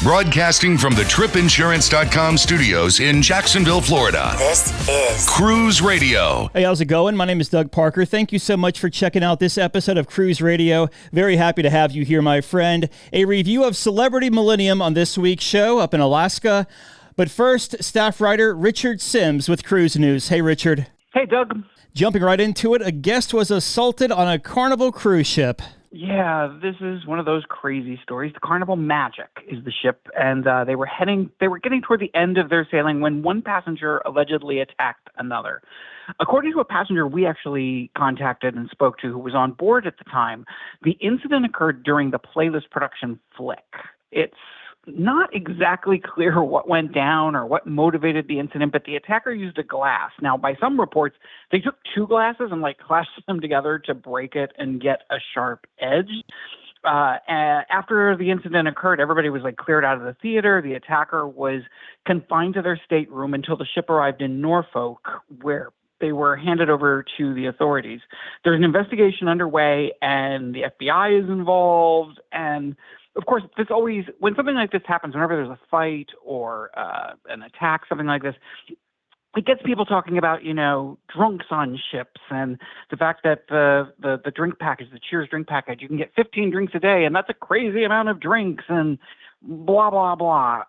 Broadcasting from the tripinsurance.com studios in Jacksonville, Florida. This is Cruise Radio. Hey, how's it going? My name is Doug Parker. Thank you so much for checking out this episode of Cruise Radio. Very happy to have you here, my friend. A review of Celebrity Millennium on this week's show up in Alaska. But first, staff writer Richard Sims with Cruise News. Hey, Richard. Hey, Doug. Jumping right into it, a guest was assaulted on a Carnival cruise ship. Yeah, this is one of those crazy stories. The Carnival Magic is the ship, and they were getting toward the end of their sailing when one passenger allegedly attacked another. According to a passenger we actually contacted and spoke to who was on board at the time, the incident occurred during the playlist production Flick. It's not exactly clear what went down or what motivated the incident, but the attacker used a glass. Now, by some reports, they took two glasses and clashed them together to break it and get a sharp edge. After the incident occurred, everybody was cleared out of the theater. The attacker was confined to their stateroom until the ship arrived in Norfolk, where they were handed over to the authorities. There's an investigation underway, and the FBI is involved, and of course, when something like this happens, whenever there's a fight or an attack, something like this, it gets people talking about, drunks on ships and the fact that the drink package, the Cheers drink package, you can get 15 drinks a day, and that's a crazy amount of drinks, and blah, blah, blah.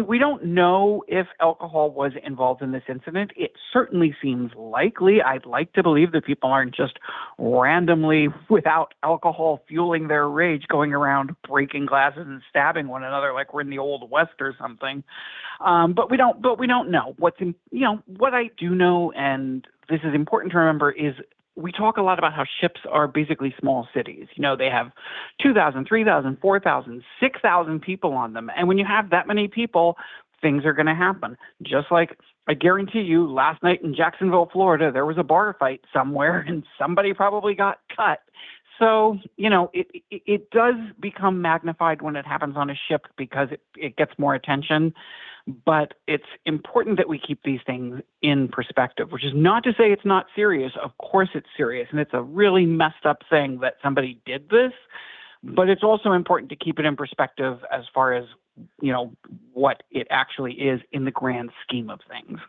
We don't know if alcohol was involved in this incident. It certainly seems likely. I'd like to believe that people aren't just randomly, without alcohol fueling their rage, going around breaking glasses and stabbing one another like we're in the Old West or something. But we don't know. What I do know, and this is important to remember, is we talk a lot about how ships are basically small cities. They have 2,000, 3,000, 4,000, 6,000 people on them. And when you have that many people, things are going to happen. Just like I guarantee you, last night in Jacksonville, Florida, there was a bar fight somewhere and somebody probably got cut. So, it does become magnified when it happens on a ship because it gets more attention. But it's important that we keep these things in perspective, which is not to say it's not serious. Of course it's serious, and it's a really messed up thing that somebody did this. But it's also important to keep it in perspective as far as, what it actually is in the grand scheme of things.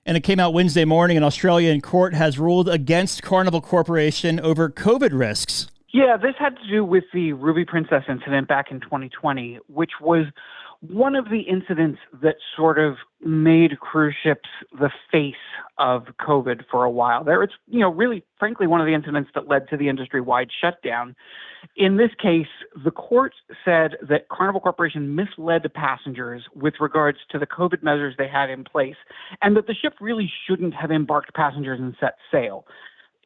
And it came out Wednesday morning. An Australian court has ruled against Carnival Corporation over COVID risks. Yeah, this had to do with the Ruby Princess incident back in 2020, which was one of the incidents that sort of made cruise ships the face of COVID for a while. It's, really, frankly, one of the incidents that led to the industry-wide shutdown. In this case, the court said that Carnival Corporation misled the passengers with regards to the COVID measures they had in place, and that the ship really shouldn't have embarked passengers and set sail.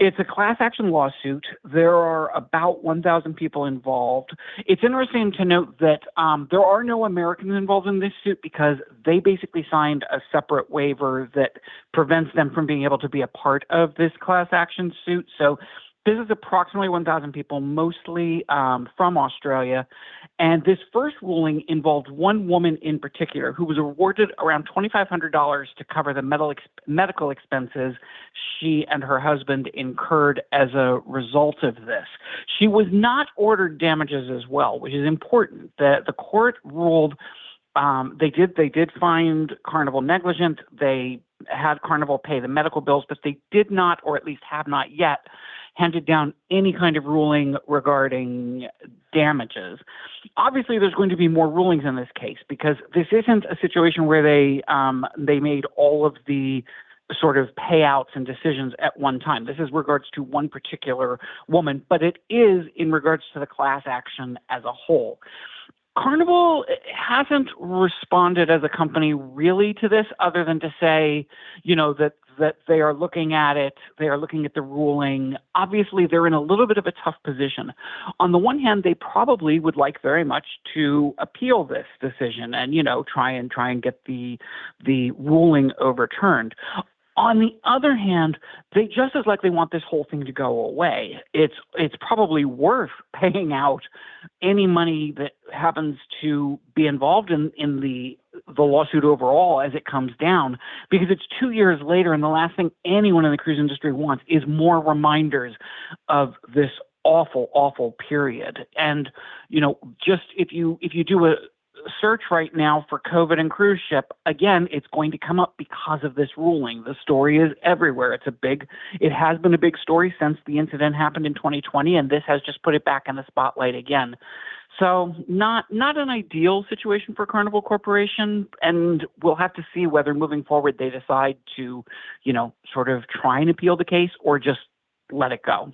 It's a class action lawsuit. There are about 1,000 people involved. It's interesting to note that there are no Americans involved in this suit because they basically signed a separate waiver that prevents them from being able to be a part of this class action suit. So this is approximately 1,000 people, mostly from Australia. And this first ruling involved one woman in particular who was awarded around $2,500 to cover the medical expenses she and her husband incurred as a result of this. She was not ordered damages as well, which is important. The court ruled they did find Carnival negligent. They had Carnival pay the medical bills, but they did not, or at least have not yet, handed down any kind of ruling regarding damages. Obviously, there's going to be more rulings in this case because this isn't a situation where they made all of the sort of payouts and decisions at one time. This is regards to one particular woman, but it is in regards to the class action as a whole. Carnival hasn't responded as a company really to this other than to say, that they are looking at it, they are looking at the ruling. Obviously, they're in a little bit of a tough position. On the one hand, they probably would like very much to appeal this decision and, try and get the ruling overturned. On the other hand, they just as likely want this whole thing to go away. It's probably worth paying out any money that happens to be involved in the lawsuit overall as it comes down, because it's 2 years later, and the last thing anyone in the cruise industry wants is more reminders of this awful, awful period. And, just if you do search right now for COVID and cruise ship, again, it's going to come up because of this ruling. The story is everywhere. It has been a big story since the incident happened in 2020, and this has just put it back in the spotlight again. So not an ideal situation for Carnival Corporation, and we'll have to see whether moving forward they decide to, sort of try and appeal the case or just let it go.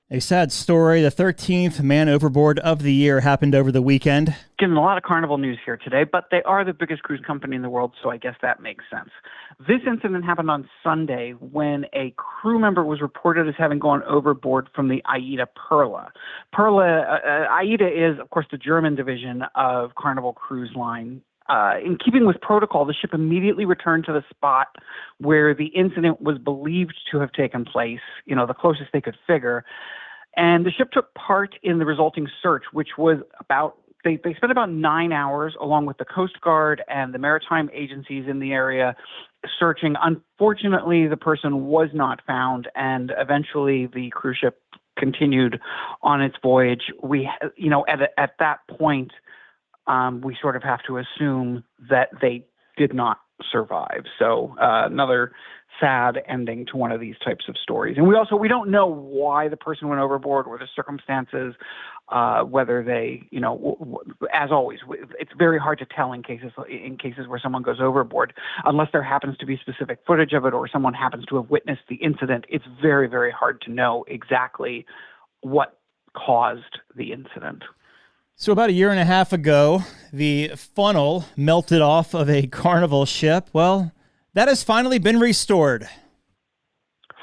A sad story. The 13th man overboard of the year happened over the weekend. Getting a lot of Carnival news here today, but they are the biggest cruise company in the world, so I guess that makes sense. This incident happened on Sunday when a crew member was reported as having gone overboard from the AIDA Perla. AIDA is, of course, the German division of Carnival Cruise Line. In keeping with protocol, the ship immediately returned to the spot where the incident was believed to have taken place, the closest they could figure. And the ship took part in the resulting search, which was they spent about 9 hours along with the Coast Guard and the maritime agencies in the area searching. Unfortunately, the person was not found, and eventually the cruise ship continued on its voyage. At that point, we sort of have to assume that they did not survive. So another sad ending to one of these types of stories. And we don't know why the person went overboard or the circumstances, whether they, as always, it's very hard to tell in cases where someone goes overboard, unless there happens to be specific footage of it or someone happens to have witnessed the incident. It's very, very hard to know exactly what caused the incident. So about 1.5 years ago, the funnel melted off of a Carnival ship. Well, that has finally been restored.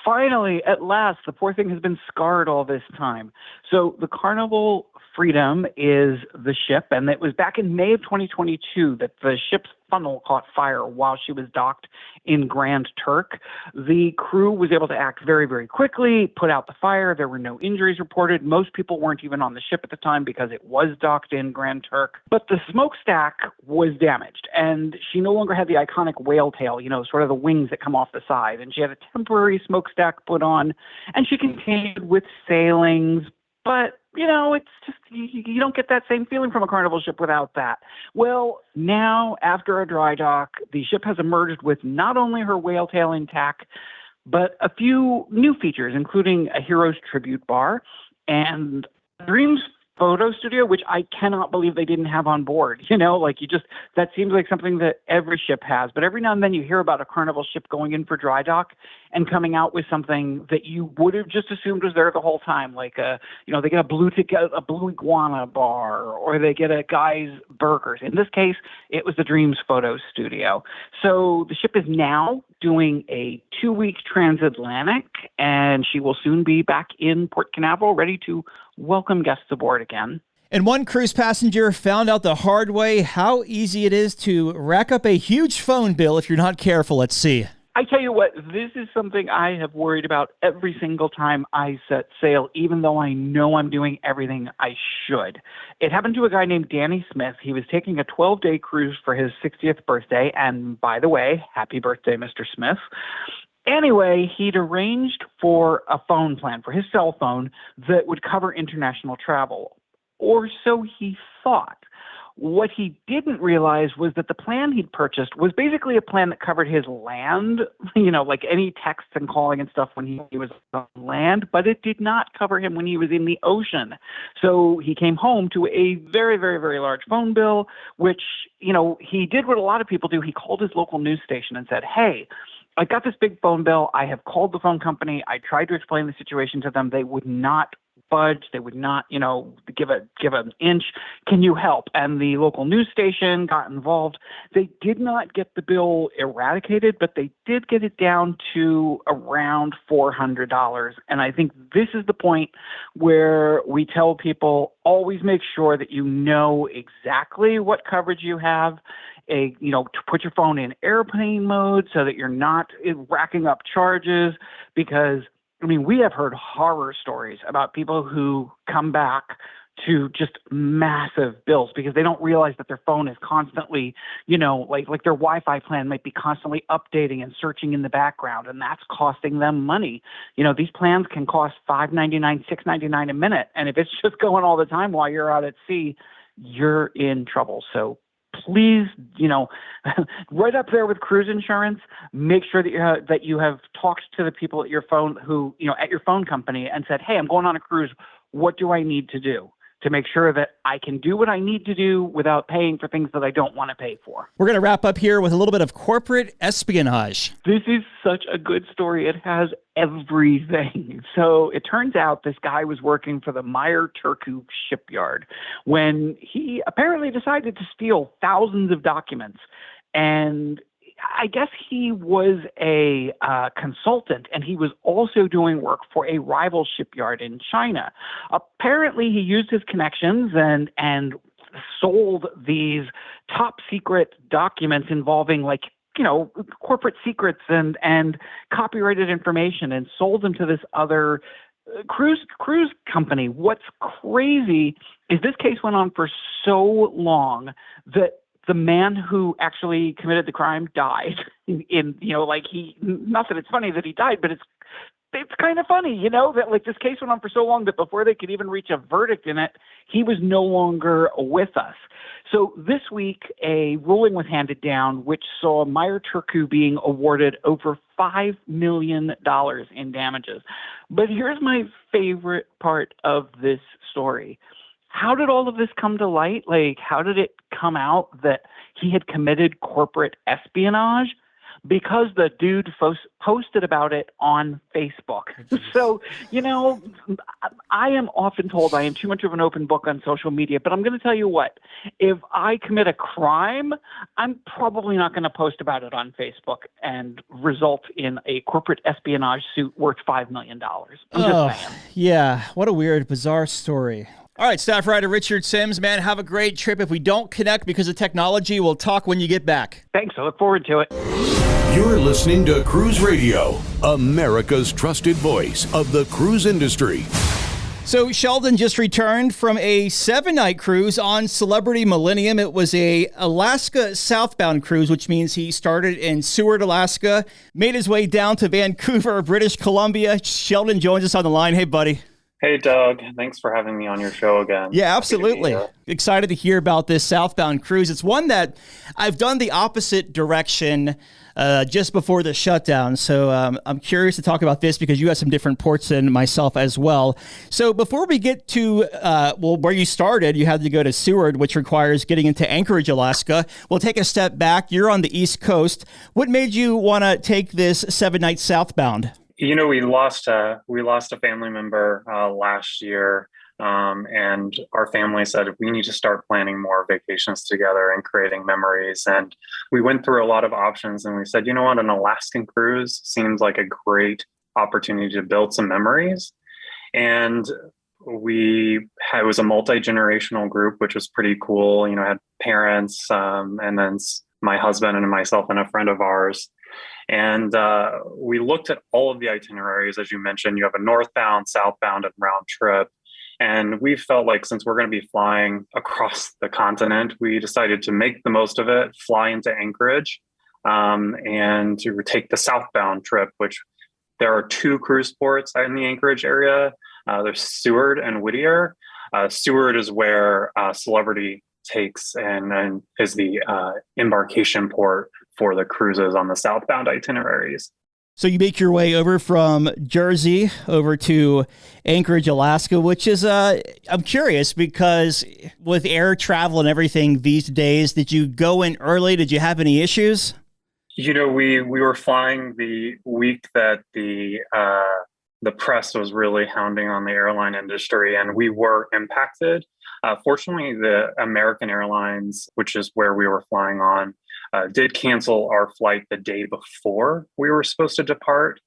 Finally, at last, the poor thing has been scarred all this time. So the Carnival Freedom is the ship, and it was back in May of 2022 that the ship's funnel caught fire while she was docked in Grand Turk. The crew was able to act very, very quickly, put out the fire. There were no injuries reported. Most people weren't even on the ship at the time because it was docked in Grand Turk. But the smokestack was damaged, and she no longer had the iconic whale tail, sort of the wings that come off the side. And she had a temporary smokestack put on, and she continued with sailings. But, it's just, you don't get that same feeling from a Carnival ship without that. Well, now, after a dry dock, the ship has emerged with not only her whale tail intact, but a few new features, including a Heroes Tribute bar and Dreams photo studio, which I cannot believe they didn't have on board. That seems like something that every ship has. But every now and then you hear about a Carnival ship going in for dry dock and coming out with something that you would have just assumed was there the whole time. Like, they get a blue iguana bar, or they get a Guy's Burgers. In this case, it was the Dreams photo studio. So the ship is now doing a 2-week transatlantic, and she will soon be back in Port Canaveral, ready to welcome guests aboard again. And one cruise passenger found out the hard way how easy it is to rack up a huge phone bill if you're not careful at sea. I tell you what, this is something I have worried about every single time I set sail, even though I know I'm doing everything I should. It happened to a guy named Danny Smith. He was taking a 12-day cruise for his 60th birthday. And by the way, happy birthday, Mr. Smith. Anyway, he'd arranged for a phone plan for his cell phone that would cover international travel, or so he thought. What he didn't realize was that the plan he'd purchased was basically a plan that covered his land, like any texts and calling and stuff when he was on land, but it did not cover him when he was in the ocean. So he came home to a very, very, very large phone bill, which, he did what a lot of people do. He called his local news station and said, "Hey, I got this big phone bill. I have called the phone company. I tried to explain the situation to them. They would not budge. They would not, give an inch. Can you help?" And the local news station got involved. They did not get the bill eradicated, but they did get it down to around $400. And I think this is the point where we tell people, always make sure that you know exactly what coverage you have. To put your phone in airplane mode so that you're not racking up charges, because we have heard horror stories about people who come back to just massive bills because they don't realize that their phone is constantly, like their Wi-Fi plan might be constantly updating and searching in the background, and that's costing them money. These plans can cost $5.99, $6.99 a minute, and if it's just going all the time while you're out at sea, you're in trouble. So please, right up there with cruise insurance, make sure that you have talked to the people at your phone at your phone company and said, hey, I'm going on a cruise. What do I need to do to make sure that I can do what I need to do without paying for things that I don't want to pay for? We're going to wrap up here with a little bit of corporate espionage. This is such a good story. It has everything. So it turns out this guy was working for the Meyer Turku shipyard when he apparently decided to steal thousands of documents. And I guess he was a consultant, and he was also doing work for a rival shipyard in China. Apparently, he used his connections and sold these top secret documents involving corporate secrets and copyrighted information, and sold them to this other cruise company. What's crazy is this case went on for so long that the man who actually committed the crime died. Not that it's funny that he died, but it's kind of funny, that this case went on for so long that before they could even reach a verdict in it, he was no longer with us. So this week, a ruling was handed down, which saw Meyer Turku being awarded over $5 million in damages. But here's my favorite part of this story. How did all of this come to light? How did it come out that he had committed corporate espionage? Because the dude posted about it on Facebook. So, I am often told I am too much of an open book on social media, but I'm going to tell you what, if I commit a crime, I'm probably not going to post about it on Facebook and result in a corporate espionage suit worth $5 million. I'm just saying. Yeah, what a weird, bizarre story. All right, staff writer Richard Sims, man, have a great trip. If we don't connect because of technology, we'll talk when you get back. Thanks. I look forward to it. You're listening to Cruise Radio, America's trusted voice of the cruise industry. So Sheldon just returned from a 7-night cruise on Celebrity Millennium. It was a Alaska southbound cruise, which means he started in Seward, Alaska, made his way down to Vancouver, British Columbia. Sheldon joins us on the line. Hey, buddy. Hey, Doug. Thanks for having me on your show again. Yeah, absolutely. Excited to hear about this southbound cruise. It's one that I've done the opposite direction just before the shutdown. So I'm curious to talk about this because you have some different ports than myself as well. So before we get to, where you started, you had to go to Seward, which requires getting into Anchorage, Alaska. We'll take a step back. You're on the East Coast. What made you want to take this 7-night southbound? We lost a family member last year, and our family said we need to start planning more vacations together and creating memories. And we went through a lot of options, and we said, you know what, an Alaskan cruise seems like a great opportunity to build some memories. And it was a multi-generational group, which was pretty cool. I had parents, and then my husband and myself and a friend of ours. And we looked at all of the itineraries. As you mentioned, you have a northbound, southbound, and round trip. And we felt like since we're going to be flying across the continent, we decided to make the most of it, fly into Anchorage, and to take the southbound trip, which there are 2 cruise ports in the Anchorage area. There's Seward and Whittier. Seward is where Celebrity takes and is the embarkation port for the cruises on the southbound itineraries. So you make your way over from Jersey over to Anchorage, Alaska, which is, I'm curious because with air travel and everything these days, did you go in early? Did you have any issues? We were flying the week that the press was really hounding on the airline industry, and we were impacted. Fortunately, the American Airlines, which is where we were flying on, did cancel our flight the day before we were supposed to depart.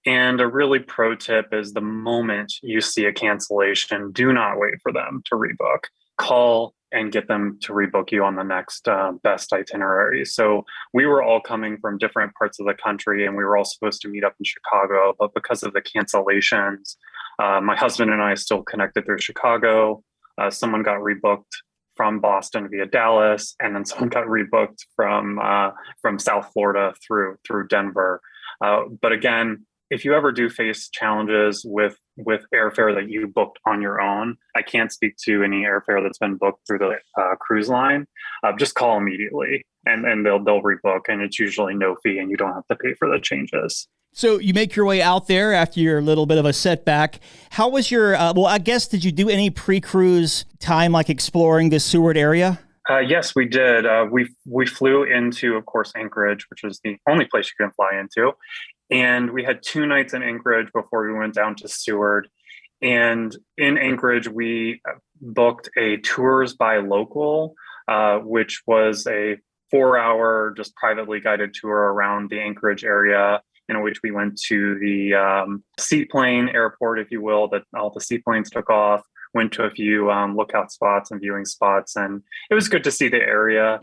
And a really pro tip is the moment you see a cancellation, do not wait for them to rebook. Call and get them to rebook you on the next best itinerary. So we were all coming from different parts of the country, and we were all supposed to meet up in Chicago. But because of the cancellations, my husband and I still connected through Chicago. Someone got rebooked from Boston via Dallas, and then someone got rebooked from South Florida through Denver. But again, if you ever do face challenges with with airfare that you booked on your own. I can't speak to any airfare that's been booked through the cruise line. Just call immediately and they'll rebook, and it's usually no fee and you don't have to pay for the changes. So you make your way out there after your little bit of a setback. How was your, well, I guess, did you do any pre-cruise time, like exploring the Seward area? Yes, we did. We flew into, of course, Anchorage, which is the only place you can fly into. And we had 2 nights in Anchorage before we went down to Seward. And in Anchorage, we booked a Tours by Local, which was a 4-hour just privately guided tour around the Anchorage area, in which we went to the seaplane airport, if you will, that all the seaplanes took off, went to a few lookout spots and viewing spots. And it was good to see the area.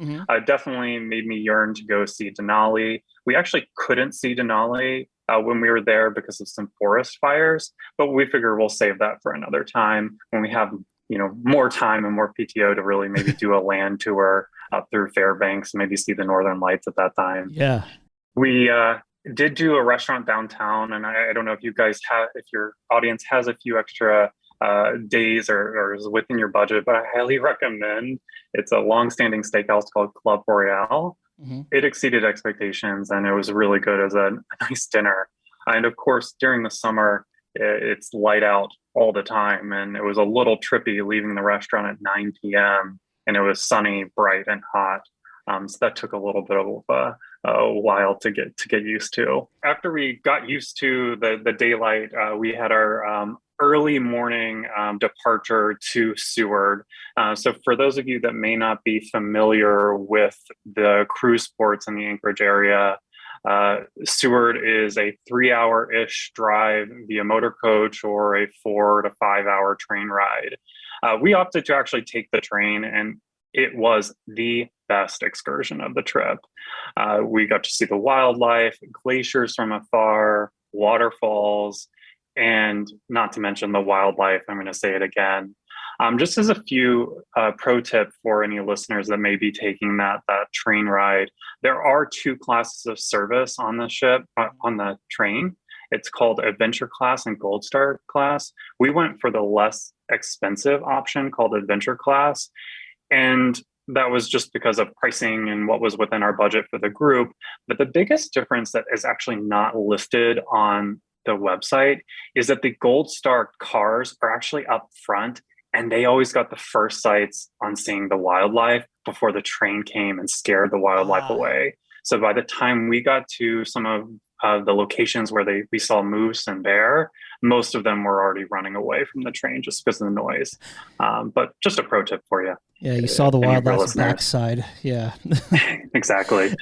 Definitely made me yearn to go see Denali. We actually couldn't see Denali when we were there because of some forest fires, but we figure we'll save that for another time when we have, more time and more PTO to really maybe do a land tour up through Fairbanks and maybe see the Northern Lights at that time. Yeah. We did do a restaurant downtown, and I don't know if you guys have, if your audience has a few extra days or is within your budget, but I highly recommend. It's a long-standing steakhouse called Club Royale. It exceeded expectations, and it was really good as a nice dinner. And of course, during the summer, it's light out all the time, and it was a little trippy leaving the restaurant at 9 p.m. and it was sunny, bright, and hot. So that took a little bit of a while to get used to. After we got used to the daylight, we had our early morning departure to Seward. So for those of you that may not be familiar with the cruise ports in the Anchorage area, Seward is a 3-hour-ish drive via motor coach or a 4 to 5 hour train ride. We opted to actually take the train, and it was the best excursion of the trip. We got to see the wildlife, glaciers from afar, waterfalls, and not to mention the wildlife. I'm going to say it again. Just as a few pro tip for any listeners that may be taking that train ride, there are 2 classes of service on the ship, on the train. It's called Adventure Class and Gold Star Class. We went for the less expensive option called Adventure Class. And that was just because of pricing and what was within our budget for the group. But the biggest difference that is actually not listed on the website is that the Gold Star cars are actually up front, and they always got the first sights on seeing the wildlife before the train came and scared the wildlife away. So by the time we got to some of the locations where we saw moose and bear, most of them were already running away from the train just because of the noise. But just a pro tip for you. Yeah, you saw the wildlife's backside. Yeah. Exactly.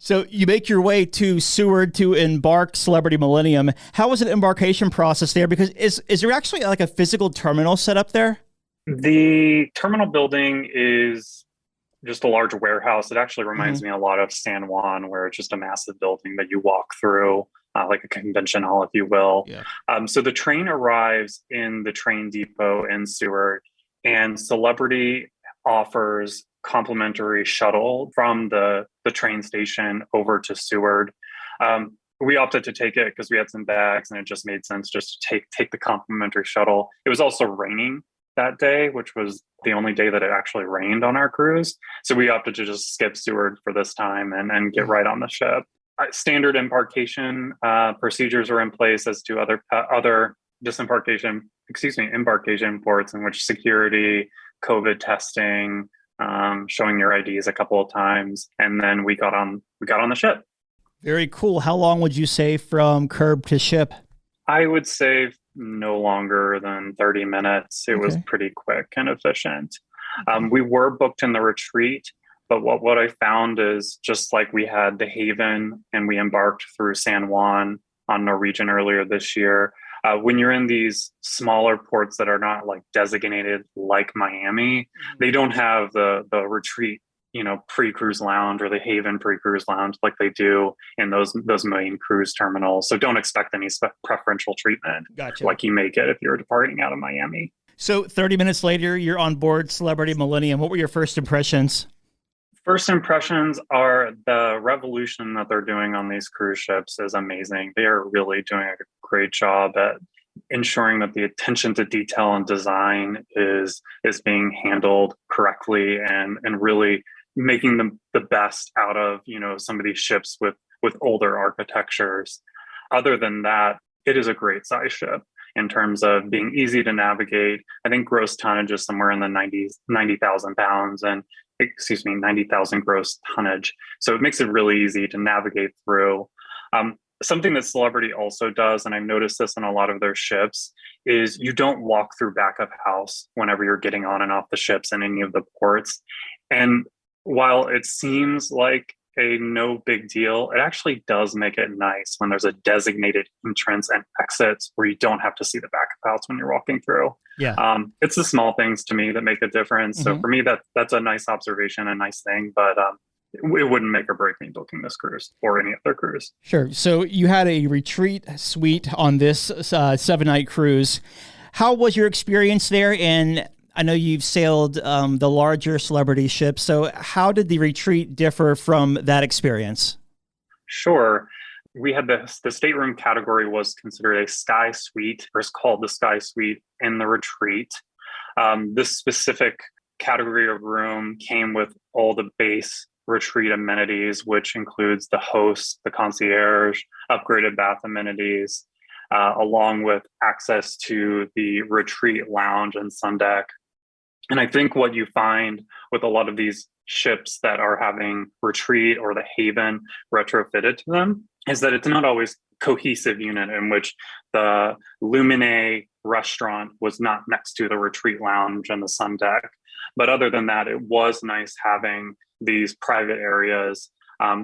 So you make your way to Seward to embark Celebrity Millennium. How was the embarkation process there? Because is there actually like a physical terminal set up there? The terminal building is just a large warehouse. It actually reminds me a lot of San Juan, where it's just a massive building that you walk through, like a convention hall, if you will. Yeah. So the train arrives in the train depot in Seward, and Celebrity offers complimentary shuttle from the train station over to Seward. We opted to take it because we had some bags, and it just made sense just to take the complimentary shuttle. It was also raining that day, which was the only day that it actually rained on our cruise. So we opted to just skip Seward for this time and get right on the ship. Standard embarkation procedures are in place as to other embarkation ports, in which security, COVID testing, showing your IDs a couple of times, and then we got on the ship. Very cool. How long would you say from curb to ship? I would say no longer than 30 minutes. It was pretty quick and efficient. We were booked in the retreat, but what I found is, just like we had the Haven and we embarked through San Juan on Norwegian earlier this year, when you're in these smaller ports that are not like designated like Miami, they don't have the retreat, pre-cruise lounge or the Haven pre-cruise lounge like they do in those main cruise terminals. So don't expect any preferential treatment like you may get if you're departing out of Miami. So 30 minutes later, you're on board Celebrity Millennium. What were your first impressions? First impressions are the revolution that they're doing on these cruise ships is amazing. They are really doing a great job at ensuring that the attention to detail and design is being handled correctly, and really making the best out of, some of these ships with older architectures. Other than that, it is a great size ship in terms of being easy to navigate. I think gross tonnage is somewhere in the 90,000 pounds, and 90,000 gross tonnage. So it makes it really easy to navigate through. Something that Celebrity also does, and I've noticed this on a lot of their ships, is you don't walk through back of house whenever you're getting on and off the ships in any of the ports. And while it seems like a no big deal, it actually does make it nice when there's a designated entrance and exits where you don't have to see the back of house when you're walking through. Yeah. It's the small things to me that make a difference. So for me, that's a nice observation, a nice thing, but it wouldn't make or break me booking this cruise or any other cruise. Sure. So you had a retreat suite on this 7-night cruise. How was your experience there? And I know you've sailed the larger Celebrity ships. So how did the retreat differ from that experience? Sure. We had the stateroom category was considered a sky suite, or is called the sky suite in the retreat. This specific category of room came with all the base retreat amenities, which includes the host, the concierge, upgraded bath amenities, along with access to the retreat lounge and sun deck. And I think what you find with a lot of these ships that are having retreat or the haven retrofitted to them is that it's not always cohesive unit, in which the Lumine restaurant was not next to the retreat lounge and the sun deck. But other than that, it was nice having these private areas.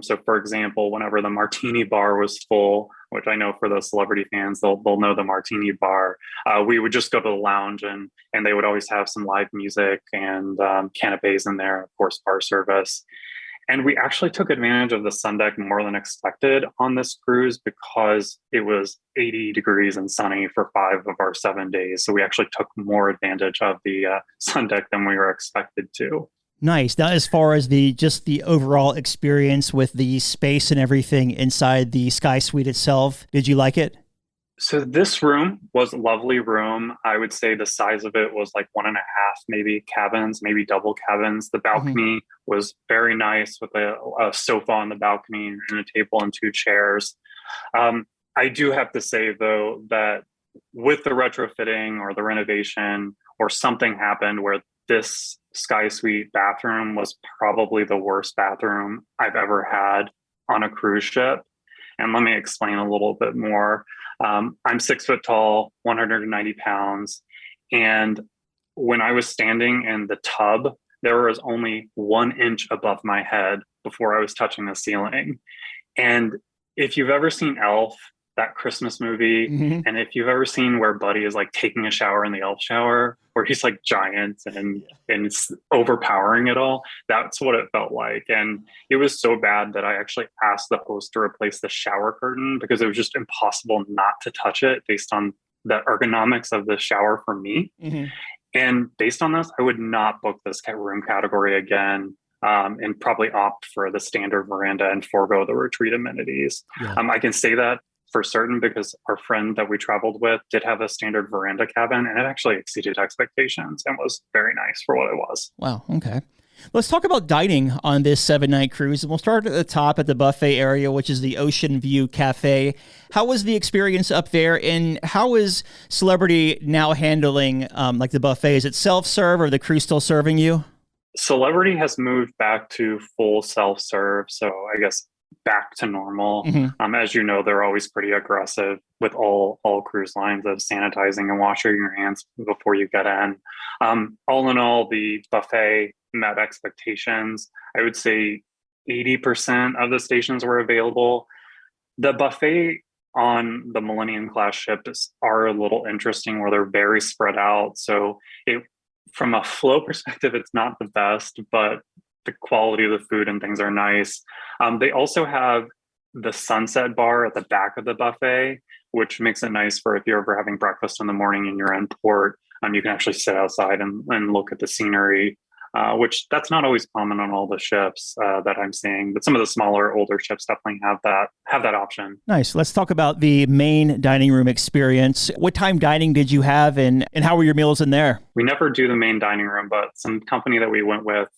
So for example, whenever the martini bar was full, which I know for the Celebrity fans, they'll know the martini bar, we would just go to the lounge, and they would always have some live music and canapes in there, of course, bar service. And we actually took advantage of the sun deck more than expected on this cruise because it was 80 degrees and sunny for 5 of our 7 days. So we actually took more advantage of the sun deck than we were expected to. Nice. Now, as far as the overall experience with the space and everything inside the Sky Suite itself, did you like it? So this room was a lovely room. I would say the size of it was like 1.5, maybe cabins, maybe double cabins. The balcony was very nice with a sofa on the balcony and a table and 2 chairs. I do have to say, though, that with the retrofitting or the renovation or something happened where this Sky Suite bathroom was probably the worst bathroom I've ever had on a cruise ship. And let me explain a little bit more. I'm 6 foot tall, 190 pounds. And when I was standing in the tub, there was only 1 inch above my head before I was touching the ceiling. And if you've ever seen Elf, that Christmas movie, and if you've ever seen where Buddy is like taking a shower in the elf shower, where he's like giant and it's overpowering it all, that's what it felt like. And it was so bad that I actually asked the host to replace the shower curtain because it was just impossible not to touch it based on the ergonomics of the shower for me. And based on this, I would not book this room category again. And probably opt for the standard veranda and forego the retreat amenities. I can say that for certain because our friend that we traveled with did have a standard veranda cabin, and it actually exceeded expectations and was very nice for what it was. Wow. Okay. Let's talk about dining on this 7-night cruise. And we'll start at the top at the buffet area, which is the Ocean View Cafe. How was the experience up there, and how is Celebrity now handling like the buffet? Is it self-serve, or the crew still serving you? Celebrity has moved back to full self-serve, so I guess back to normal. As you know, they're always pretty aggressive with all cruise lines of sanitizing and washing your hands before you get in. All in all, the buffet met expectations. I would say 80% of the stations were available. The buffet on the Millennium class ships are a little interesting where they're very spread out. So from a flow perspective, it's not the best, but the quality of the food and things are nice. They also have the sunset bar at the back of the buffet, which makes it nice for if you're ever having breakfast in the morning and you're in port. You can actually sit outside and look at the scenery. which that's not always common on all the ships that I'm seeing. But some of the smaller, older ships definitely have that option. Nice. Let's talk about the main dining room experience. What time dining did you have, and how were your meals in there? We never do the main dining room, but some company that we went with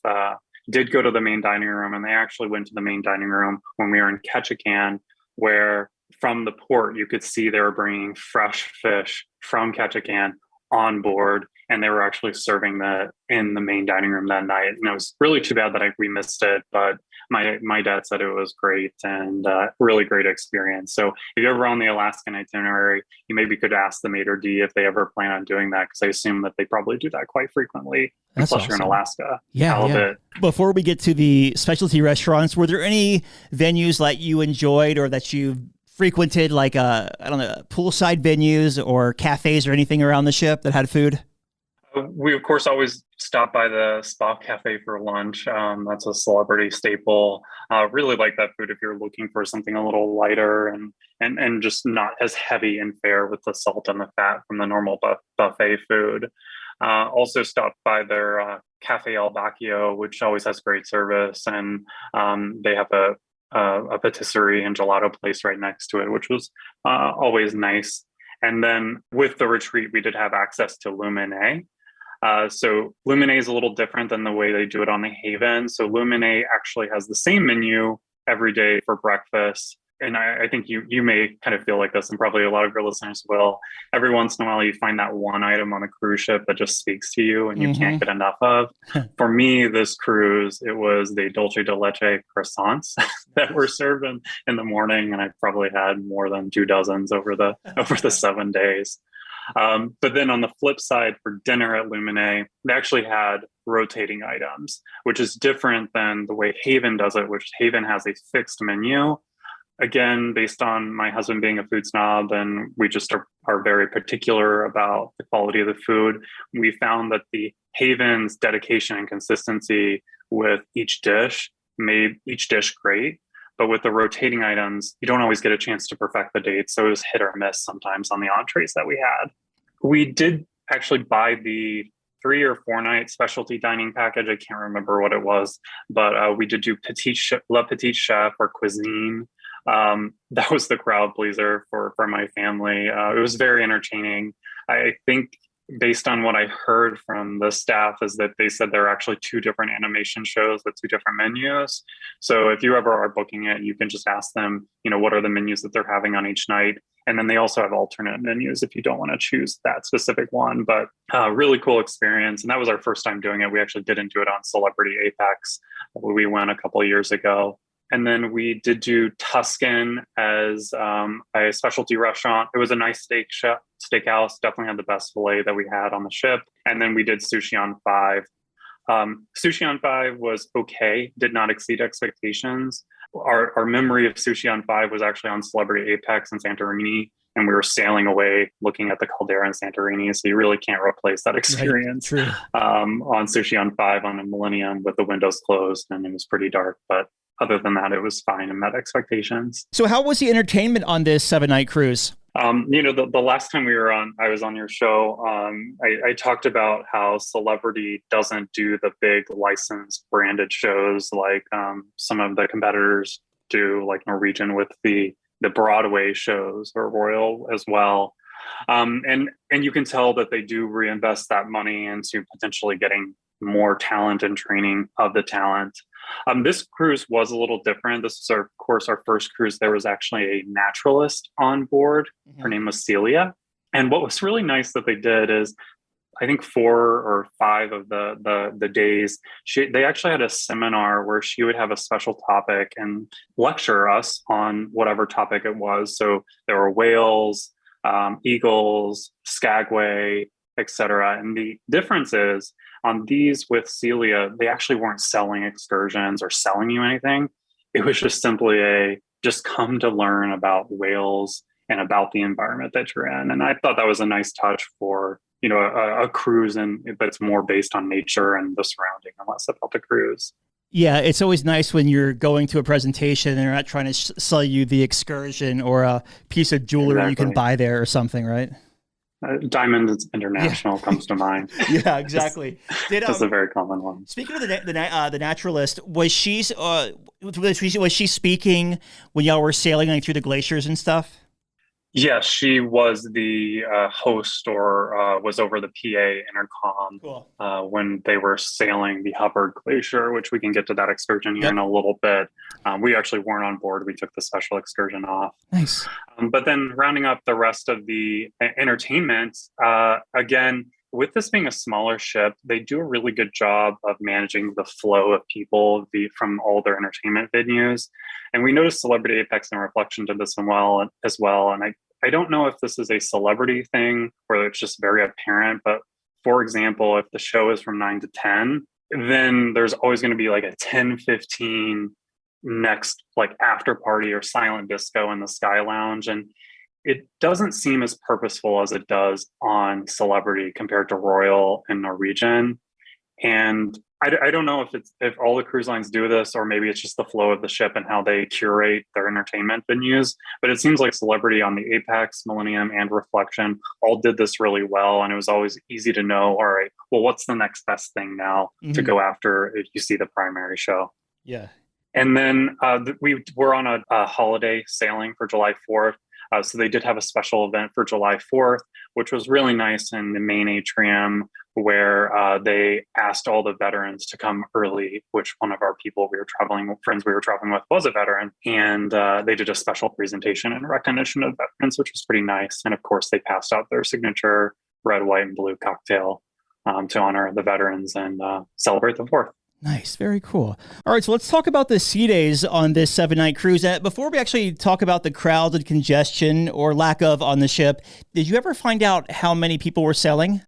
did go to the main dining room, and they actually went to the main dining room when we were in Ketchikan, where from the port, you could see they were bringing fresh fish from Ketchikan on board, and they were actually serving that in the main dining room that night. And it was really too bad that we missed it, but my dad said it was great and really great experience. So if you're ever on the Alaskan itinerary, you maybe could ask the maitre d' if they ever plan on doing that, because I assume that they probably do that quite frequently. That's plus awesome. You're in Alaska. Yeah. Before we get to the specialty restaurants, were there any venues that you enjoyed or that you frequented, like poolside venues or cafes or anything around the ship that had food? We, of course, always stop by the Spa Cafe for lunch. That's a Celebrity staple. Really like that food if you're looking for something a little lighter and just not as heavy in fare with the salt and the fat from the normal buffet food. Also stopped by their Cafe El Bacchio, which always has great service. And they have a patisserie and gelato place right next to it, which was always nice. And then with the retreat, we did have access to Lumine. So Lumine is a little different than the way they do it on the Haven. So Lumine actually has the same menu every day for breakfast. And I think you may kind of feel like this, and probably a lot of your listeners will. Every once in a while, you find that one item on a cruise ship that just speaks to you and you can't get enough of. For me, this cruise, it was the dulce de leche croissants that were served in the morning. And I probably had more than 2 dozens over the 7 days. But then on the flip side, for dinner at Lumine, they actually had rotating items, which is different than the way Haven does it, which Haven has a fixed menu. Again, based on my husband being a food snob, and we just are very particular about the quality of the food, we found that the Haven's dedication and consistency with each dish made each dish great. But with the rotating items, you don't always get a chance to perfect the dates. So it was hit or miss sometimes on the entrees that we had. We did actually buy the 3 or 4 night specialty dining package. I can't remember what it was, but we did do Le Petit Chef or Cuisine. That was the crowd pleaser for my family. It was very entertaining. I think based on what I heard from the staff is that they said there are actually 2 different animation shows with 2 different menus. So if you ever are booking it, you can just ask them, what are the menus that they're having on each night? And then they also have alternate menus if you don't want to choose that specific one. But really cool experience. And that was our first time doing it. We actually didn't do it on Celebrity Apex. We went a couple of years ago. And then we did do Tuscan as a specialty restaurant. It was a nice steakhouse, definitely had the best filet that we had on the ship. And then we did Sushi on 5. Sushi on 5 was okay, did not exceed expectations. Our memory of Sushi on 5 was actually on Celebrity Apex in Santorini, and we were sailing away looking at the caldera in Santorini. So you really can't replace that experience on Sushi on 5 on a Millennium with the windows closed, and it was pretty dark. But other than that, it was fine and met expectations. So how was the entertainment on this 7-night cruise? The last time I was on your show, I talked about how Celebrity doesn't do the big licensed branded shows like some of the competitors do, like Norwegian with the Broadway shows, or Royal as well. And you can tell that they do reinvest that money into potentially getting more talent and training of the talent. This cruise was a little different. This was, of course, our first cruise. There was actually a naturalist on board. Her name was Celia. And what was really nice that they did is, I think 4 or 5 of the days, they actually had a seminar where she would have a special topic and lecture us on whatever topic it was. So there were whales, eagles, skagway, etc. And the difference is, on these with Celia, they actually weren't selling excursions or selling you anything. It was just simply just come to learn about whales and about the environment that you're in. And I thought that was a nice touch for, a cruise, that's more based on nature and the surrounding and less about the cruise. Yeah, it's always nice when you're going to a presentation and they're not trying to sell you the excursion or a piece of jewelry you can buy there or something, right? Diamond International comes to mind. Yeah, exactly. Did That's a very common one. Speaking of the naturalist, was she speaking when y'all were sailing like through the glaciers and stuff? Yes, she was the host or was over the PA intercom Cool. when they were sailing the Hubbard Glacier, which we can get to that excursion here Yep. in a little bit. We actually weren't on board. We took the special excursion off. Nice. But then rounding up the rest of the entertainment, again, with this being a smaller ship, they do a really good job of managing the flow of people from all their entertainment venues. And we noticed Celebrity Apex and Reflection did this as well. And I don't know if this is a celebrity thing or it's just very apparent, but for example, if the show is from 9 to 10, then there's always going to be like a 10:15 next like after party or silent disco in the Sky Lounge. And it doesn't seem as purposeful as it does on Celebrity compared to Royal and Norwegian. And I don't know if all the cruise lines do this, or maybe it's just the flow of the ship and how they curate their entertainment venues. But it seems like Celebrity on the Apex, Millennium, and Reflection all did this really well. And it was always easy to know, all right, well, what's the next best thing now to go after if you see the primary show? Yeah. And then we were on a holiday sailing for July 4th. So they did have a special event for July 4th, which was really nice in the main atrium, where they asked all the veterans to come early, which one of our friends we were traveling with was a veteran. And they did a special presentation in recognition of veterans, which was pretty nice. And of course, they passed out their signature red, white, and blue cocktail to honor the veterans and celebrate the 4th. Nice. Very cool. All right. So let's talk about the sea days on this 7-night cruise. Before we actually talk about the crowds and congestion or lack of on the ship, did you ever find out how many people were sailing?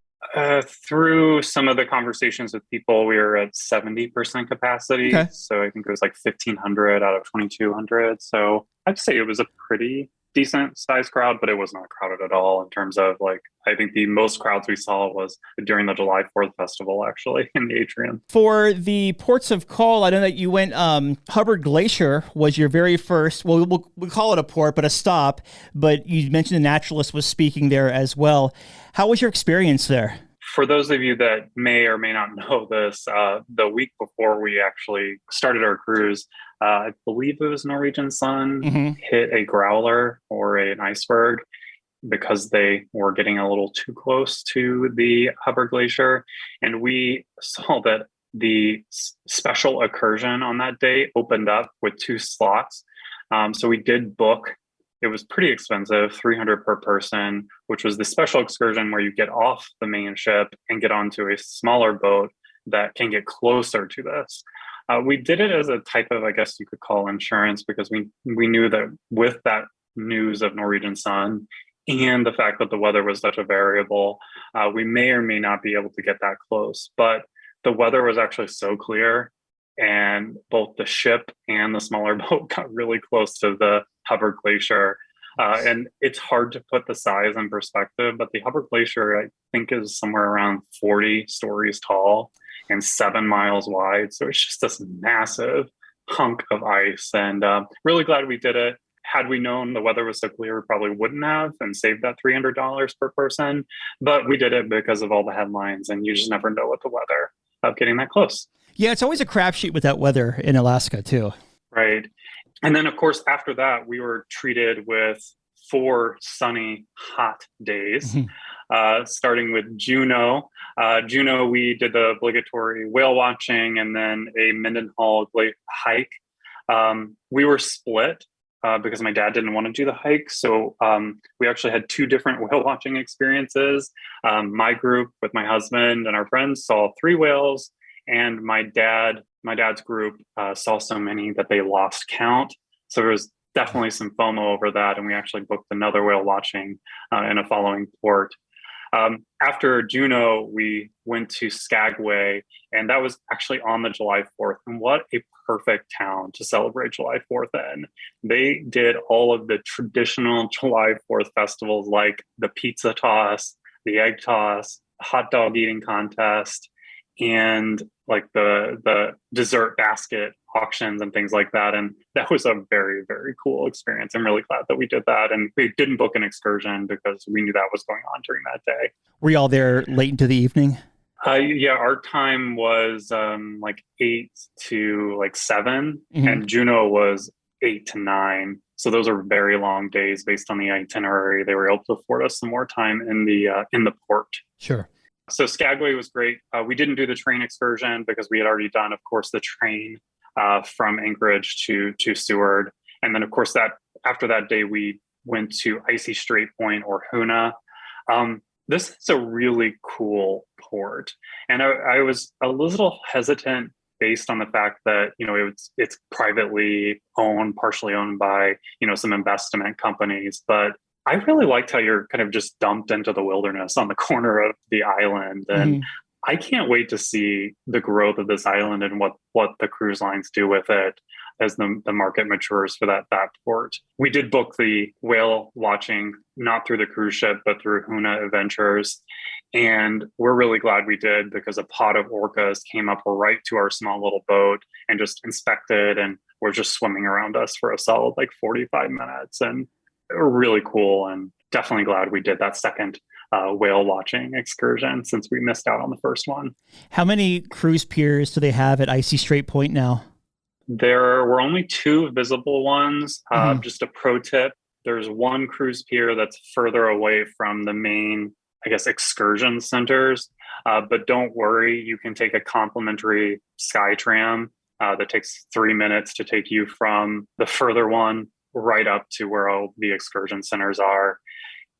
Through some of the conversations with people, we were at 70% capacity. Okay. So I think it was like 1,500 out of 2,200. So I'd say it was a pretty decent sized crowd, but it was not crowded at all in terms of like, I think the most crowds we saw was during the July 4th festival, actually, in the atrium. For the ports of call, I know that you went, Hubbard Glacier was your very first, well, we'll call it a port, but a stop. But you mentioned the naturalist was speaking there as well. How was your experience there? For those of you that may or may not know this, the week before we actually started our cruise, I believe it was Norwegian Sun hit a growler or an iceberg because they were getting a little too close to the Hubbard Glacier. And we saw that the special excursion on that day opened up with 2 slots. So we did book. It was pretty expensive, $300 per person, which was the special excursion where you get off the main ship and get onto a smaller boat that can get closer to this. We did it as a type of, I guess you could call insurance, because we knew that with that news of Norwegian Sun and the fact that the weather was such a variable, we may or may not be able to get that close. But the weather was actually so clear, and both the ship and the smaller boat got really close to the Hubbard Glacier. And it's hard to put the size in perspective, but the Hubbard Glacier, I think, is somewhere around 40 stories tall and 7 miles wide. So it's just this massive hunk of ice. And really glad we did it. Had we known the weather was so clear, we probably wouldn't have and saved that $300 per person. But we did it because of all the headlines, and you just never know what the weather of getting that close. Yeah, it's always a crapshoot with that weather in Alaska, too. Right. And then, of course, after that, we were treated with 4 sunny, hot days, starting with Juneau. Juneau, we did the obligatory whale watching and then a Mendenhall hike. We were split because my dad didn't want to do the hike. So we actually had 2 different whale watching experiences. My group with my husband and our friends saw 3 whales, and my dad's group saw so many that they lost count. So there was definitely some FOMO over that, and we actually booked another whale watching in a following port. After Juneau, we went to Skagway, and that was actually on the July 4th. And what a perfect town to celebrate July 4th in. They did all of the traditional July 4th festivals, like the pizza toss, the egg toss, hot dog eating contest. and like the dessert basket auctions and things like that. And that was a very, very cool experience. I'm really glad that we did that. And we didn't book an excursion because we knew that was going on during that day. Were you all there late into the evening? Yeah, our time was like 8 to like 7, and Juneau was 8 to 9. So those are very long days based on the itinerary. They were able to afford us some more time in the port. Sure. So Skagway was great. We didn't do the train excursion because we had already done, of course, the train from Anchorage to Seward. And then, of course, that after that day, we went to Icy Strait Point or Hoonah. This is a really cool port. And I was a little hesitant based on the fact that, it's privately owned, partially owned by, some investment companies. But I really liked how you're kind of just dumped into the wilderness on the corner of the island. And I can't wait to see the growth of this island and what the cruise lines do with it as the market matures for that port. We did book the whale watching, not through the cruise ship, but through Hoonah Adventures. And we're really glad we did, because a pod of orcas came up right to our small little boat and just inspected and were just swimming around us for a solid 45 minutes. And they were really cool, and definitely glad we did that second whale watching excursion since we missed out on the first one. How many cruise piers do they have at Icy Strait Point now? There were only 2 visible ones. Just a pro tip, there's one cruise pier that's further away from the main, excursion centers. But don't worry, you can take a complimentary Sky Tram that takes 3 minutes to take you from the further one right up to where all the excursion centers are.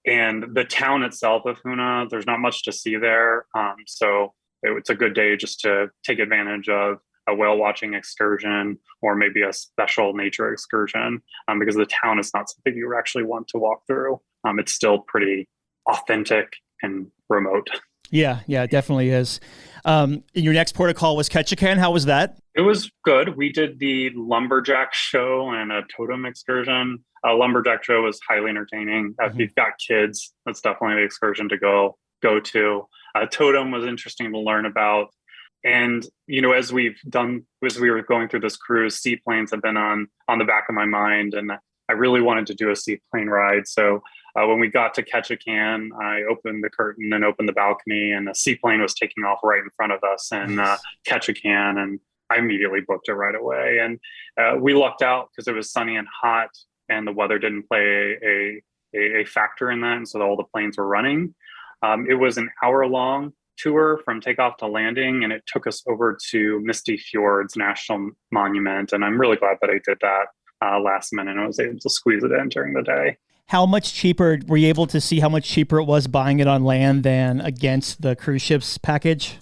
And the town itself of Hoonah, there's not much to see there. So it's a good day just to take advantage of a whale watching excursion or maybe a special nature excursion, because the town is not something you actually want to walk through. It's still pretty authentic and remote. Yeah, it definitely is. Your next port of call was Ketchikan. How was that? It was good. We did the lumberjack show and a totem excursion. A lumberjack show was highly entertaining. If you've got kids, that's definitely the excursion to go to. Totem was interesting to learn about. And, as we were going through this cruise, seaplanes have been on the back of my mind, and I really wanted to do a seaplane ride. So when we got to Ketchikan, I opened the curtain and opened the balcony, and a seaplane was taking off right in front of us in Ketchikan, and I immediately booked it right away. And we lucked out because it was sunny and hot, and the weather didn't play a factor in that, and so all the planes were running. It was an hour-long tour from takeoff to landing, and it took us over to Misty Fjords National Monument, and I'm really glad that I did that last minute. I was able to squeeze it in during the day. How much cheaper, were you able to see how much cheaper it was buying it on land than against the cruise ships package?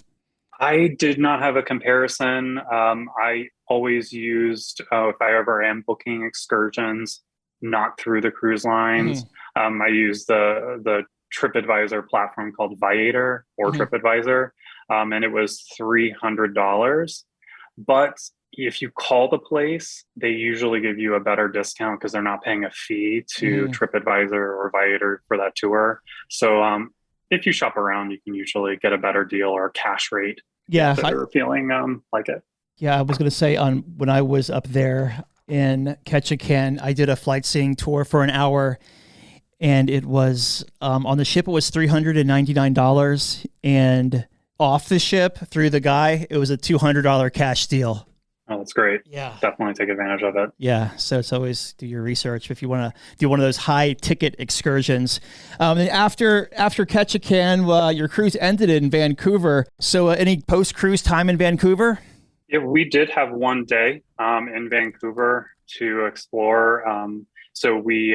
I did not have a comparison. I always used, if I ever am booking excursions, not through the cruise lines. I use the TripAdvisor platform called Viator or TripAdvisor, and it was $300. But if you call the place, they usually give you a better discount because they're not paying a fee to TripAdvisor or Viator for that tour. So if you shop around, you can usually get a better deal or a cash rate. Yeah, if you're feeling like it. Yeah, I was going to say when I was up there in Ketchikan, I did a flight seeing tour for an hour. And it was, on the ship, it was $399. And off the ship, through the guy, it was a $200 cash deal. Oh, that's great. Yeah. Definitely take advantage of it. Yeah. So it's always do your research if you want to do one of those high ticket excursions. And after Ketchikan, your cruise ended in Vancouver. So any post-cruise time in Vancouver? Yeah, we did have one day in Vancouver to explore. So we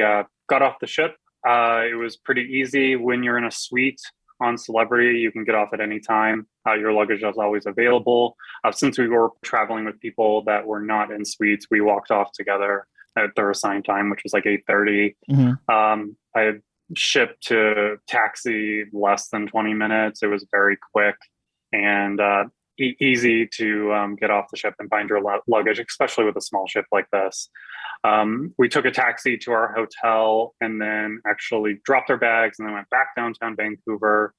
got off the ship. It was pretty easy. When you're in a suite on Celebrity, you can get off at any time. Your luggage is always available. Since we were traveling with people that were not in suites, we walked off together at their assigned time, which was like 8:30. I had shipped to taxi less than 20 minutes. It was very quick and easy to get off the ship and find your luggage, especially with a small ship like this. We took a taxi to our hotel and then actually dropped our bags and then went back downtown Vancouver.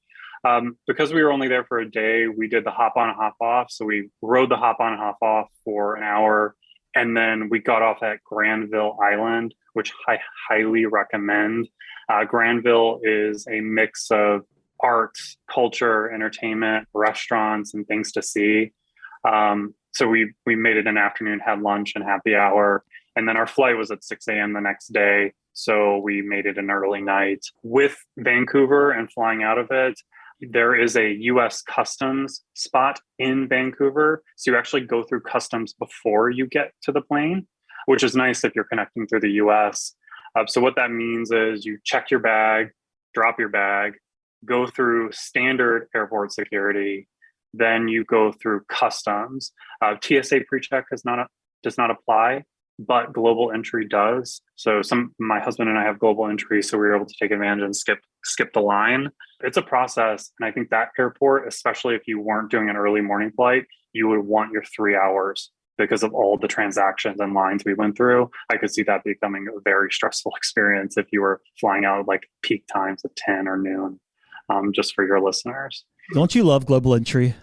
Because we were only there for a day, we did the hop on, hop off. So we rode the hop on, hop off for an hour. And then we got off at Granville Island, which I highly recommend. Granville is a mix of art, culture, entertainment, restaurants, and things to see. So we made it an afternoon, had lunch and happy hour. And then our flight was at 6 a.m. the next day. So we made it an early night. With Vancouver and flying out of it, there is a U.S. customs spot in Vancouver. So you actually go through customs before you get to the plane, which is nice if you're connecting through the U.S. So what that means is you check your bag, drop your bag, go through standard airport security, then you go through customs. TSA PreCheck does not apply, but global entry does. So my husband and I have global entry, so we were able to take advantage and skip the line. It's a process, and I think that airport, especially if you weren't doing an early morning flight, you would want your 3 hours because of all the transactions and lines we went through. I could see that becoming a very stressful experience if you were flying out like peak times of 10 or noon. Just for your listeners. Don't you love global entry?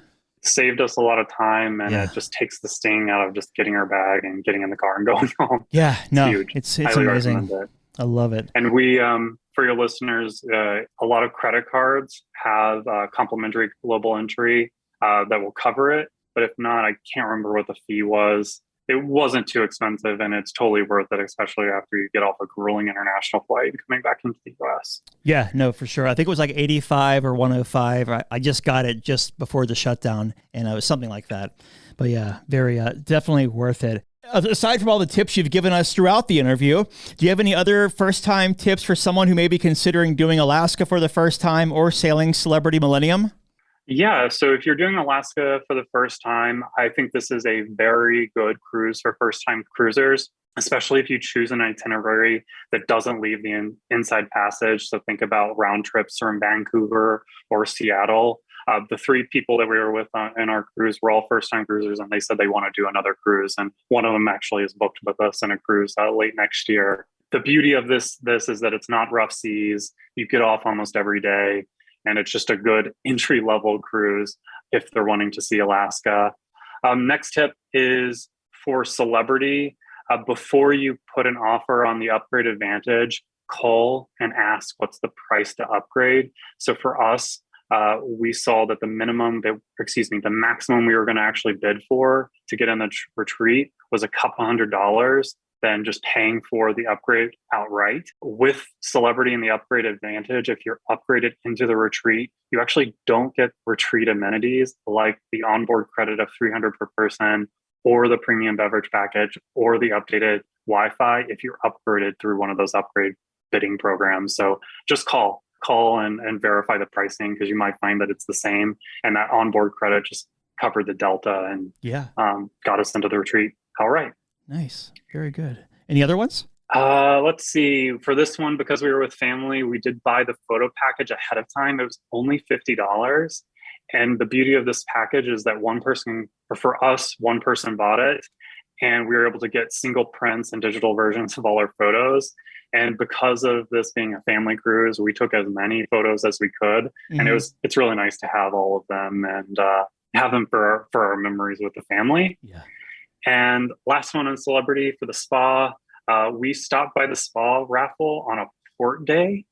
Saved us a lot of time, and it just takes the sting out of just getting our bag and getting in the car and going home. Yeah, no, huge. It's Highly amazing. recommend it. I love it. And we, for your listeners, a lot of credit cards have complimentary global entry that will cover it. But if not, I can't remember what the fee was. It wasn't too expensive, and it's totally worth it, especially after you get off a grueling international flight coming back into the US. Yeah, no, for sure. I think it was like 85 or 105. I just got it just before the shutdown, and it was something like that. But yeah, very definitely worth it. Aside from all the tips you've given us throughout the interview, do you have any other first-time tips for someone who may be considering doing Alaska for the first time or sailing Celebrity Millennium? Yeah, so if you're doing Alaska for the first time, I think this is a very good cruise for first-time cruisers, especially if you choose an itinerary that doesn't leave the inside passage. So think about round trips from Vancouver or Seattle. The 3 people that we were with in our cruise were all first-time cruisers, and they said they want to do another cruise. And one of them actually is booked with us in a cruise late next year. The beauty of this is that it's not rough seas. You get off almost every day. And it's just a good entry-level cruise if they're wanting to see Alaska. Next tip is for Celebrity. Before you put an offer on the Upgrade Advantage, call and ask what's the price to upgrade. So for us, we saw that the maximum we were going to actually bid for to get in the retreat was a couple $100 than just paying for the upgrade outright. With Celebrity and the Upgrade Advantage, if you're upgraded into the retreat, you actually don't get retreat amenities like the onboard credit of $300 per person, or the premium beverage package, or the updated Wi-Fi if you're upgraded through one of those upgrade bidding programs. So just call and verify the pricing, because you might find that it's the same, and that onboard credit just covered the delta and got us into the retreat. All right. Nice. Very good. Any other ones? Let's see. For this one, because we were with family, we did buy the photo package ahead of time. It was only $50. And the beauty of this package is that one person bought it. And we were able to get single prints and digital versions of all our photos. And because of this being a family cruise, we took as many photos as we could. Mm-hmm. And it's really nice to have all of them and have them for our memories with the family. Yeah. And last one on Celebrity, for the spa, we stopped by the spa raffle on a port day,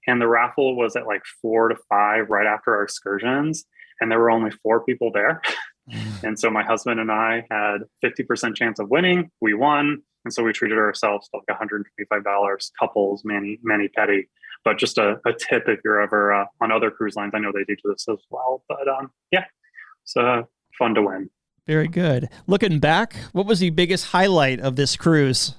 and the raffle was at like 4 to 5 right after our excursions, and there were only 4 people there. And so my husband and I had 50% chance of winning. We won, and so we treated ourselves to like $125 couples, mani pedi. But just a tip if you're ever on other cruise lines. I know they do this as well, but it's fun to win. Very good. Looking back, what was the biggest highlight of this cruise?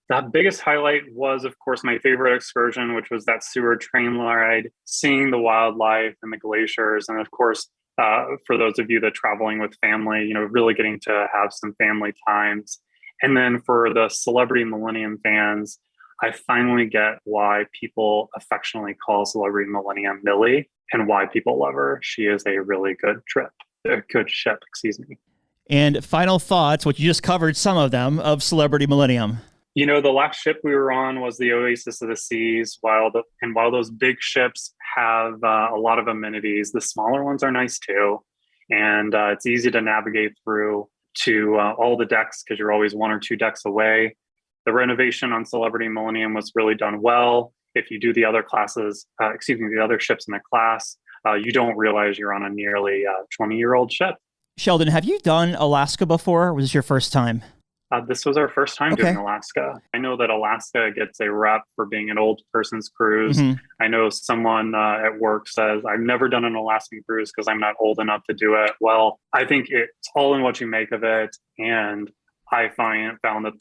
The biggest highlight was, of course, my favorite excursion, which was that sewer train ride, seeing the wildlife and the glaciers. And of course, for those of you that are traveling with family, really getting to have some family times. And then for the Celebrity Millennium fans, I finally get why people affectionately call Celebrity Millennium Millie and why people love her. She is a really good ship. And final thoughts, what you just covered some of them, of Celebrity Millennium. The last ship we were on was the Oasis of the Seas. While those big ships have a lot of amenities, the smaller ones are nice too, and it's easy to navigate through to all the decks because you're always one or two decks away. The renovation on Celebrity Millennium was really done well. If you do the other the other ships in the class, you don't realize you're on a nearly 20-year-old ship. Sheldon, have you done Alaska before? Or was this your first time? This was our first time doing Alaska. I know that Alaska gets a rep for being an old person's cruise. Mm-hmm. I know someone at work says, I've never done an Alaskan cruise because I'm not old enough to do it. Well, I think it's all in what you make of it. And I found that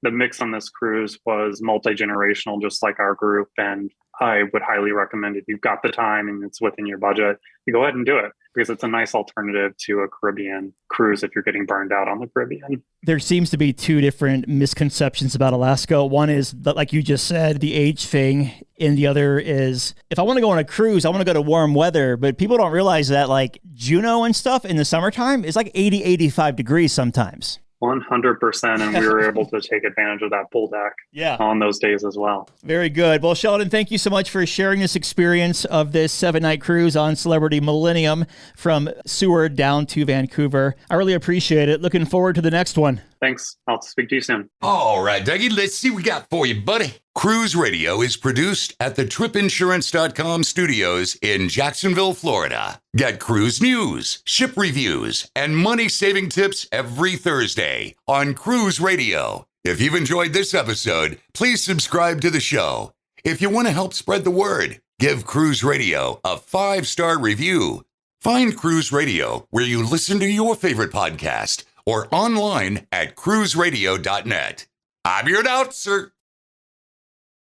the mix on this cruise was multi-generational, just like our group. And I would highly recommend, if you've got the time and it's within your budget, you go ahead and do it, because it's a nice alternative to a Caribbean cruise if you're getting burned out on the Caribbean. There seems to be two different misconceptions about Alaska. One is that, like you just said, the age thing. And the other is, if I want to go on a cruise, I want to go to warm weather. But people don't realize that, like, Juneau and stuff in the summertime is like 80, 85 degrees sometimes. 100%, and we were able to take advantage of that pool deck on those days as well. Very good. Well, Sheldon, thank you so much for sharing this experience of this 7-night cruise on Celebrity Millennium from Seward down to Vancouver. I really appreciate it. Looking forward to the next one. Thanks. I'll speak to you soon. All right, Dougie, let's see what we got for you, buddy. Cruise Radio is produced at the tripinsurance.com studios in Jacksonville, Florida. Get cruise news, ship reviews, and money-saving tips every Thursday on Cruise Radio. If you've enjoyed this episode, please subscribe to the show. If you want to help spread the word, give Cruise Radio a 5-star review. Find Cruise Radio where you listen to your favorite podcast or online at cruiseradio.net. I'm your announcer,